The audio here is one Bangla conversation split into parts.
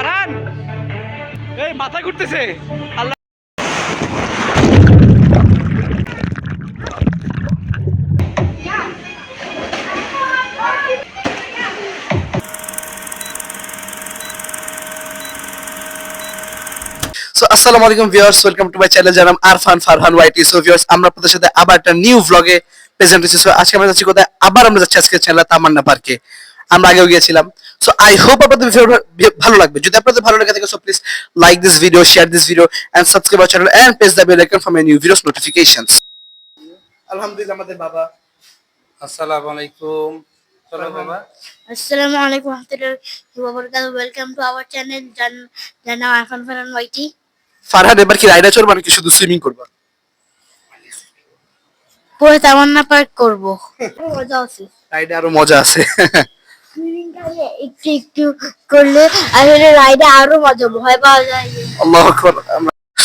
ফারহান এই মাথা ঘুরতেছে আল্লাহ। সো আসসালামু আলাইকুম viewers, welcome to my channel, যার নাম আরফান ফারহান ওয়াইটি। সো ভিউয়ার্স, আমরা আপনাদের সাথে আবার একটা নিউ ভ্লগে প্রেজেন্ট হচ্ছি। সো আজকে আমরা যাচ্ছি কোথায়? আবার আমরা যাচ্ছি আজকে চ্যানেল তামান্না পার্কে। আমরা আগেও গিয়েছিলাম। সো আই হোপ আপনাদের ভালো লাগবে। যদি আপনাদের ভালো লাগে থাকে, so please like this video, share this video and subscribe our channel and press the bell icon for my new videos notifications. আলহামদুলিল্লাহ, আমাদের বাবা। আসসালামু আলাইকুম। চলো বাবা। Assalamu alaikum warahmatullahi wabarakatuh. Welcome to our channel Jana Arfan Farhan Whitey. Farhan, এবার কি রাইডে চড়বা নাকি শুধু সুইমিং করবা? পরে তামান্না পার্ক করব। মজা আছে। রাইডে আরো মজা আছে। সুইমিং কালে একটু একটু করলে আসলে রাইডে আরো মজা ভয় পাওয়া যায়। আল্লাহু আকবার।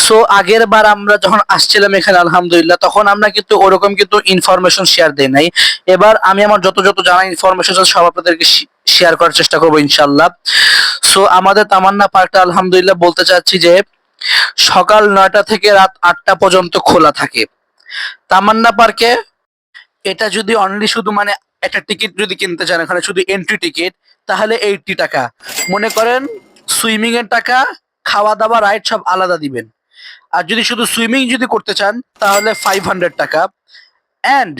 সো আগের বার আমরা যখন আসছিলাম এখানে আলহামদুলিল্লাহ, তখন আমরা কিন্তু ওরকম কিন্তু ইনফরমেশন শেয়ার দেই নাই। এবার আমি আমার যত যত জানা ইনফরমেশন সব আপনাদেরকে শেয়ার করার চেষ্টা করবো ইনশাল্লাহ। সো আমাদের তামান্না পার্কটা আলহামদুলিল্লাহ বলতে চাচ্ছি যে সকাল 9টা থেকে রাত 8টা পর্যন্ত খোলা থাকে তামান্না পার্কে। এটা যদি অনলি শুধু মানে একটা টিকিট যদি কিনতে চান, এখানে শুধু এন্ট্রি টিকিট, তাহলে 80 টাকা। মনে করেন সুইমিং এর টাকা, খাওয়া দাওয়া, রাইড সব আলাদা দিবেন। আর যদি শুধু সুইমিং যদি করতে চান তাহলে 500 টাকা। And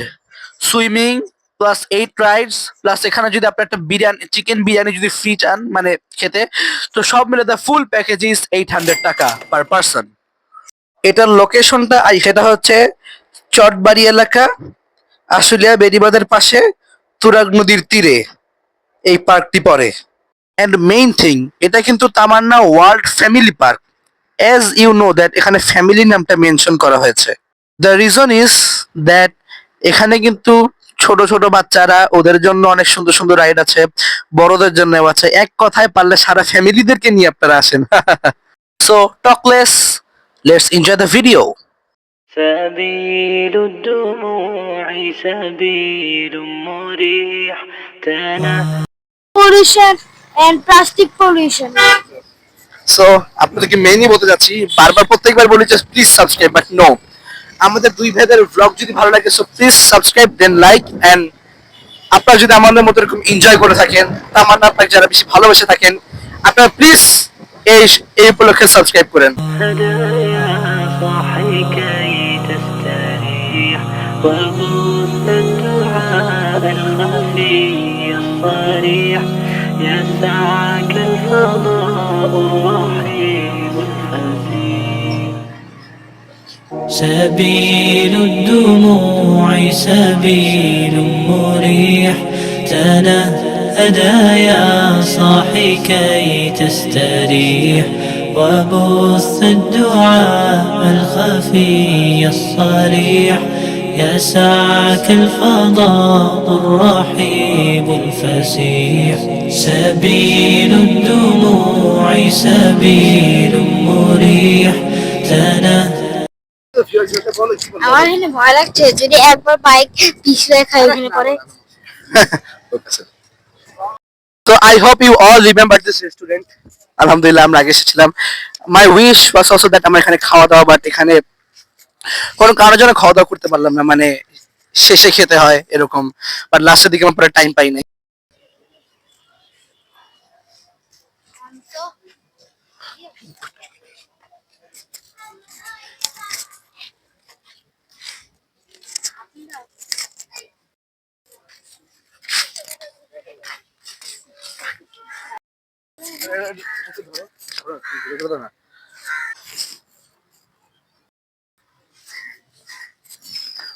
swimming plus 8 rides plus এখানে যদি আপনি একটা বিরিয়ানি, চিকেন বিরিয়ানি যদি ফ্রি চান মানে খেতে, তো সব মিলে দ্য ফুল প্যাকেজ ইজ 800 টাকা পার পারসন। এটার লোকেশনটা সেটা হচ্ছে চটবাড়ি এলাকা, আশুলিয়া বেড়িবাঁধের পাশে, তুরাগ নদীর তীরে এই পার্কটি পড়ে। অ্যান্ড মেইন থিং, এটা কিন্তু Tamanna world family park. as you know that এখানে ফ্যামিলি নামটা মেনশন করা হয়েছে। দ্য রিজন ইজ দ্যাট এখানে কিন্তু ছোট ছোট বাচ্চারা, ওদের জন্য অনেক সুন্দর সুন্দর রাইড আছে, বড়দের জন্য আছে। এক কথায় পারলে সারা ফ্যামিলিদেরকে নিয়ে আপনারা আসেন। So talk less, let's enjoy the video. سبيل الدموع سبيل مريح Pollution and plastic pollution. So আপনাদেরকে মেইনলি বলতে যাচ্ছি, বারবার প্রত্যেকবার বলি যে প্লিজ সাবস্ক্রাইব, বাট নো, আমাদের দুই ভাইদের ব্লগ যদি ভালো লাগে so please subscribe then like. And আপনারা যদি আমাদের মতো এরকম এনজয় করে থাকেন, তামান্না পার্ক যারা বেশি ভালোবেসে থাকেন, আপনারা প্লিজ এই এই উপলক্ষে সাবস্ক্রাইব করেন। هدايا صاحي كي تستريح وبث الدعاء الخفي الصريح يسعك الفضاء الرحيم الفسيح سبيل الدموع سبيل مريح تنهدى يا صاحي كي تستريح وبث الدعاء الخفي الصريح يسعك الفضاء الرحيب الفسيح سبيل الدموع سبيل مريح আমার এখানে ভয় লাগছে যদি একবার বাইক পিছলে খাই ওখানে পরে। So I hope you all remember this restaurant. আলহামদুলিল্লাহ আমরা আগে এসেছিলাম। My wish was also that আমরা এখানে খাওয়া দাওয়া, বাট এখানে কোনো কারোর জন্য খাওয়া দাওয়া করতে পারলাম না, মানে শেষে খেতে হয় এরকম, বাট লাস্টের দিকে আমার পুরো টাইম পাই নাই।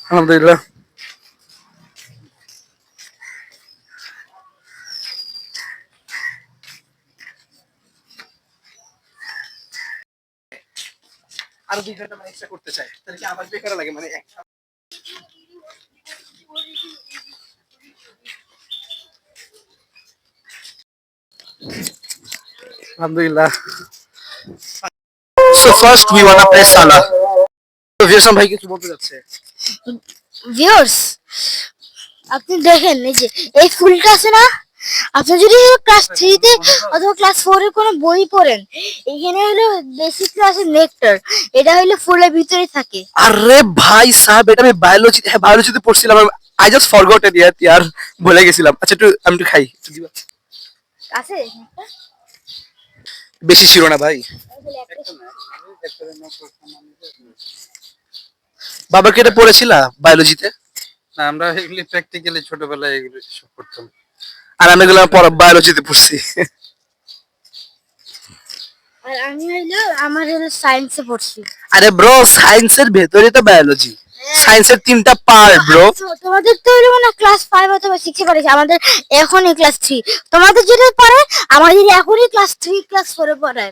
আলহামদুলিল্লাহ। আর 2 ঘন্টা মানে এক্সট্রা করতে চাই, তাহলে কি আমার বেকার লাগে মানে আলহামদুলিল্লাহ। So first we wanna play Salah. তো ভিউয়ার্স ভাই কিছু বলতে যাচ্ছে। ভিউয়ার্স আপনি দেখেন এই যে এই ফুলটা আছে না, আপনি যদি ক্লাস 3 তে অথবা ক্লাস 4 এর কোনো বই পড়েন, এখানে হলো বেসিক ক্লাসের নেক্টার, এটা হলো ফুলের ভিতরে থাকে। আরে ভাই সাহেব, এটা আমি বায়োলজিতে পড়ছিলাম। আই জাস্ট ফরগট ইট ইয়ার, ভুলে গেছিলাম। আচ্ছা একটু আমি একটু খাই, একটু দিবা? আছে বেশি ছিল না ভাই। বাবা কি এটা পড়েছিলা বায়োলজিতে? না, আমরা এগুলি প্র্যাকটিক্যালি ছোটবেলায় এগুলো সব করতাম। আর আমি এগুলো বায়োলজিতে পড়ছি। আর আমি হলো আমার হলো সায়েন্সে পড়ছি। আরে ব্রো, সায়েন্সের ভেতরে তো বায়োলজি। সায়েন্সের 3টা পার্ট ব্রো। তোমাদের তো হলো না ক্লাস 5 অথবা 6 এ পড়েছে, আমাদের এখনই ক্লাস 3। তোমাদের যেটা পড়ে আমাদের এখনই ক্লাস 3 ক্লাস 4 এ পড়ায়।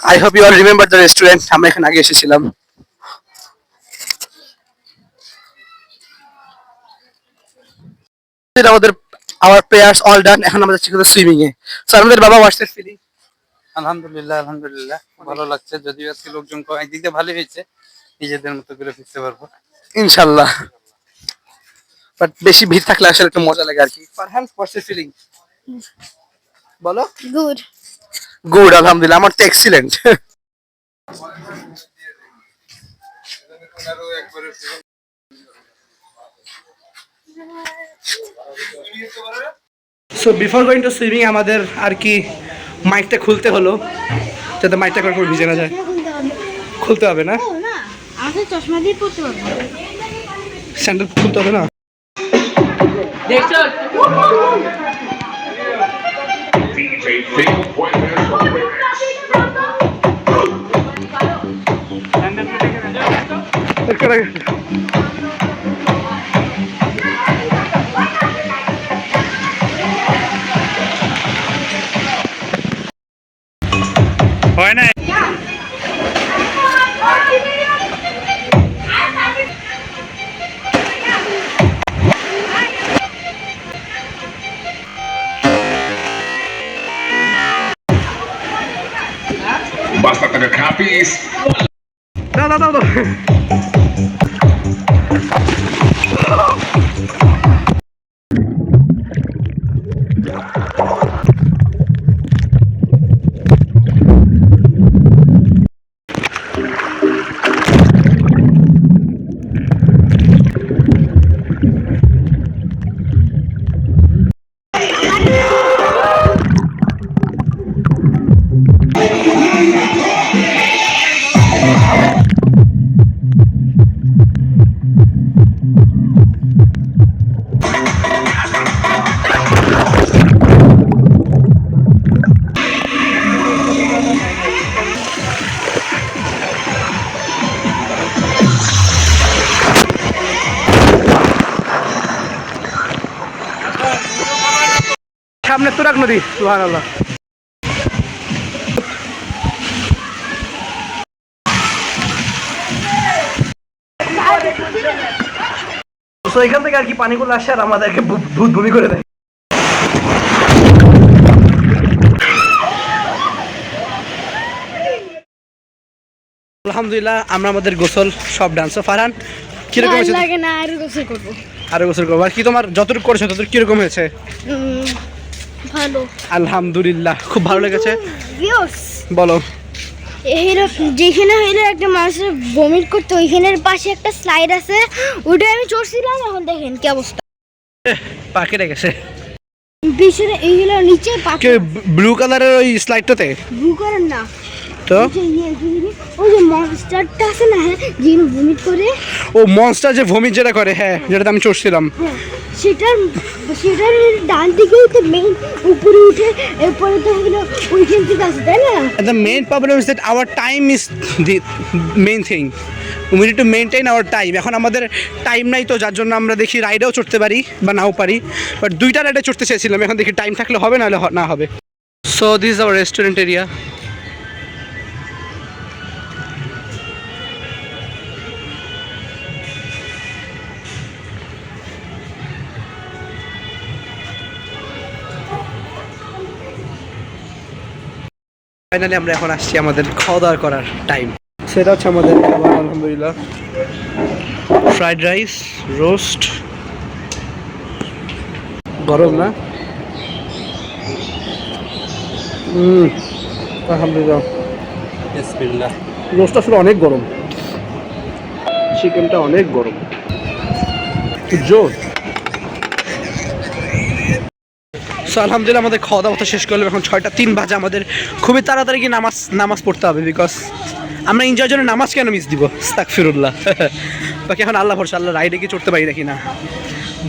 I hope you are remember the restaurant, আমরা এখানে আগে এসেছিলাম। আমাদের আওয়ার প্রেয়ার্স অল ডান, এখন আমরা যাচ্ছি সুইমিং এ। সো আমাদের বাবা হোয়াটস ইট ফিলিং? আলহামদুলিল্লাহ, আলহামদুলিল্লাহ, ভালো লাগছে। যদিও আজকে লোকজন কম, একদিক দিয়ে ভালোই হয়েছে, নিজেদের মতো করে ফিরতে পারবো ইনশাআল্লাহ। বাট বেশি ভিড় থাকলে আসলে একটু মজা লাগে আর কি। ফারহান, হোয়াটস ইট ফিলিং বলো? গুড। গুড, আলহামদুলিল্লাহ, আমার তো excellent. So before going to swimming আমাদের আর কি মাইকটা খুলতে হলো, যাতে মাইকটা করে ভিজে না যায়। খুলতে হবে না? না, আমাদের চশমা দিয়ে পড়তে পারবো। স্যান্ডেল খুলতে হবে না? হয় না। Basta tener copies. দাও দাও দাও দাও। সামনে তুরাগ নদী, সুবহানাল্লাহ। তো এখান থেকে আর কি পানিগুলো আসে আর আমাদেরকে ভূত ভূমি করে দেয়। আলহামদুলিল্লাহ, আমরা আমাদের গোসল সব ডান্স। ফারহান কিরকম হয়েছে? লাগে না, আরো গোসল করব। আরো গোসল করবো। আর কি তোমার যতটুকু করেছো ততটুকু কিরকম হয়েছে? ভালো, আলহামদুলিল্লাহ, খুব ভালো লেগেছে। ভিউয়ার্স বলো। এখানে যেখানে হইলো একটা মানুষের বমিট করতে, ওইখানের পাশে একটা স্লাইড আছে, ওটা আমি চড়ছিলাম। এখন দেখেন কি অবস্থা, পা কেটে গেছে। পিছনে এইগুলো নিচে পাথর। ব্লু কালারের ওই স্লাইডটাতে? ব্লু কালার না তো ওই যে মনস্টারটা আছে না, হ্যাঁ, যিনি ভমিট করে। ও মনস্টার যে ভমিট যেটা করে, হ্যাঁ, যেটাতে আমি চড়ছিলাম। হ্যাঁ, সেটার ডান দিকেই তো মেইন, উপরে উঠে এরপরে তো হলো ওইখান থেকে আসে, তাই না? The main problem is that our time is the main thing. We need to maintain our time. এখন আমাদের টাইম নাই, তো যার জন্য আমরা দেখি রাইডেও চড়তে পারি বা নাও পারি। বাট দুইটা রাইডে চড়তে চাইছিলাম, এখন দেখি টাইম থাকলে হবে, নাহলে না হবে। So this is our restaurant area. Finally আমরা এখন আসছি আমাদের খাওয়া দাওয়া করার টাইম। সেটা হচ্ছে আমাদের খাবার, আলহামদুলিল্লাহ। ফ্রাইড রাইস, রোস্ট, গরম না? আলহামদুলিল্লাহ। বিসমিল্লাহ। রোস্টটা আসলে অনেক গরম, চিকেনটা অনেক গরম, জোর। সো আলহামদুলিল্লাহ আমাদের খাওয়া দাওয়া তো শেষ করলাম, এখন 6টা 3 বাজে। আমাদের খুবই তাড়াতাড়ি কি নামাজ পড়তে হবে, বিকজ আমরা এনজয়ের জন্য নামাজ কেন মিস দিব, আস্তাগফিরুল্লাহ। বাকি এখন আল্লাহ ভরসা, আল্লাহ রাইডে কি চড়তে পারি নাকি না।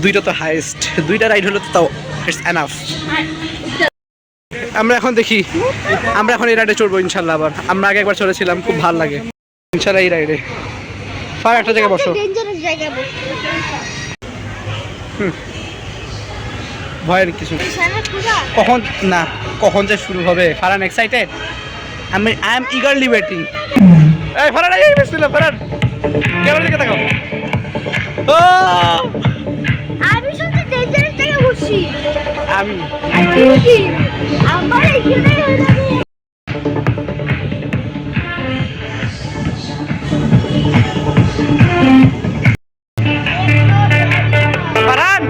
2টা তো হাইয়েস্ট, 2টা রাইড হলো তো তাও ইটস এনাফ। আমরা এখন দেখি, আমরা এখন এই রাইডে চড়বো ইনশাল্লাহ। আবার আমরা আগে একবার চড়েছিলাম, খুব ভালো লাগে ইনশাল্লাহ এই রাইডে। ফার একটা জায়গায় বসো, ডেঞ্জারাস জায়গা বসে। ভয়ের কিছু নেই। সানা পূজা কখন না কখন যে শুরু হবে, Farhan excited, I am eagerly waiting. এই ফারহান, এই বিসমিল্লাহ। ফারহান ক্যামেরার দিকে তাকাও। ও আমি সত্যি ডেঞ্জারাস জায়গা বসছি। আমি আমার এখানে হলো ফারহান,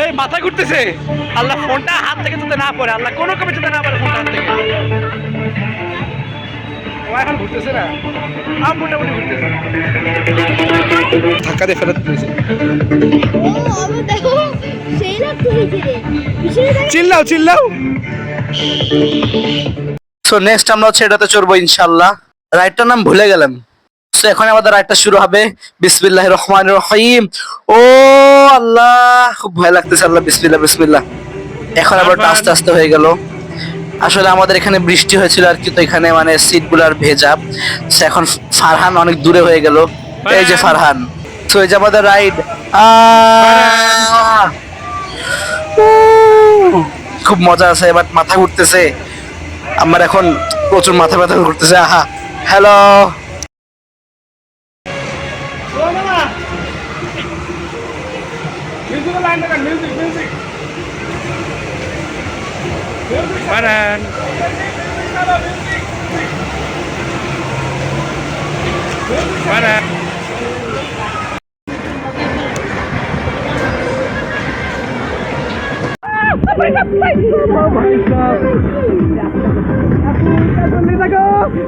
এই মাথা ঘুরতেছে। আল্লাহ ফোনটা হাত থেকে তুলতে না পারে, আল্লাহ কোনো কমে তুলতে না পারে ফোনটা হাত থেকে। ও এখন ঘুরতেছে না, মোটামুটি ঘুরতেছে, ধাক্কা দিয়ে ফেরত দিয়েছে। ও আমার দেখো সেই লাগতে হয়েছে পিছনে দেখো। চিল্লাও। সো নেক্সট আমরা হচ্ছে এটাতে চড়বো ইনশাল্লাহ। রাইডটার নাম ভুলে গেলাম। সো এখন আমাদের রাইডটা শুরু হবে। বিসমিল্লাহির রহমানির রহিম। ও আল্লাহ, খুব ভয় লাগতেছে। আল্লাহ, বিসমিল্লাহ। এখন আবার আস্তে আস্তে হয়ে গেল। আসলে আমাদের এখানে বৃষ্টি হয়েছিল আর কি, তো এখানে মানে সিটগুলো আর ভেজা। সো এখন ফারহান অনেক দূরে হয়ে গেল। এই যে ফারহান। সো এই যে আমাদের রাইড। খুব মজা আছে, এবার মাথা ঘুরতেছে আমার, এখন প্রচুর মাথা ব্যথা করতেছে। আহা, হ্যালো।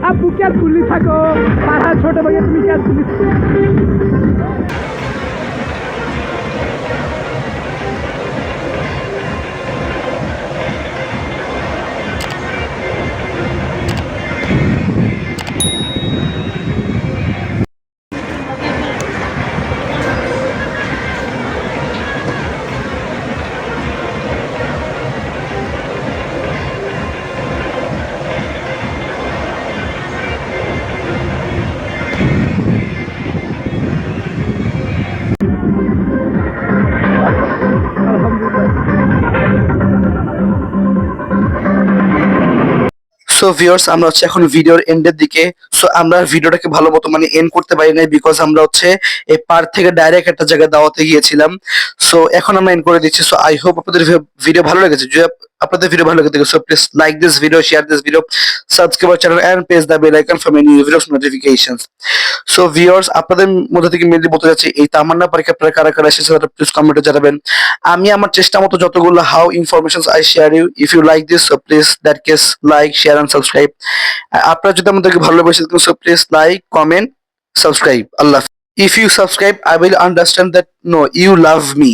আপু কেয়ারফুলি থাকো, ফারহান ছোট ভাইয়া তুমি কেয়ারফুলি। সো ভিউয়ার্স, আমরা হচ্ছে এখন ভিডিওর এন্ডের দিকে। সো আমরা ভিডিওটাকে ভালো মতো মানে এন্ড করতে পারি নাই, বিকজ আমরা হচ্ছে এই পার্ক থেকে ডাইরেক্ট একটা জায়গায় দাওয়াতে গিয়েছিলাম। সো এখন আমরা এন্ড করে দিচ্ছি। সো আই হোপ আপনাদের ভিডিও ভালো লেগেছে। যদি আপনাদের ভিডিও ভালো লেগে থাকে, so please like this video, share this video, subscribe our channel and press the bell icon for new videos notifications. So viewers, আপনাদের মধ্যে থেকে মেনলি বলতে যাচ্ছি, এই তামান্না পরীক্ষা আপনারা কারা কারা এসেছে তারা প্লিজ কমেন্টে জানাবেন। আমি আমার চেষ্টা মতো যতগুলো how informations I share you, if you like this, so please that case like, share and subscribe. আপনারা যদি আমাদেরকে ভালোবেসে থাকেন, so please like, comment, subscribe. আল্লাহ, if you subscribe I will understand that know you love me.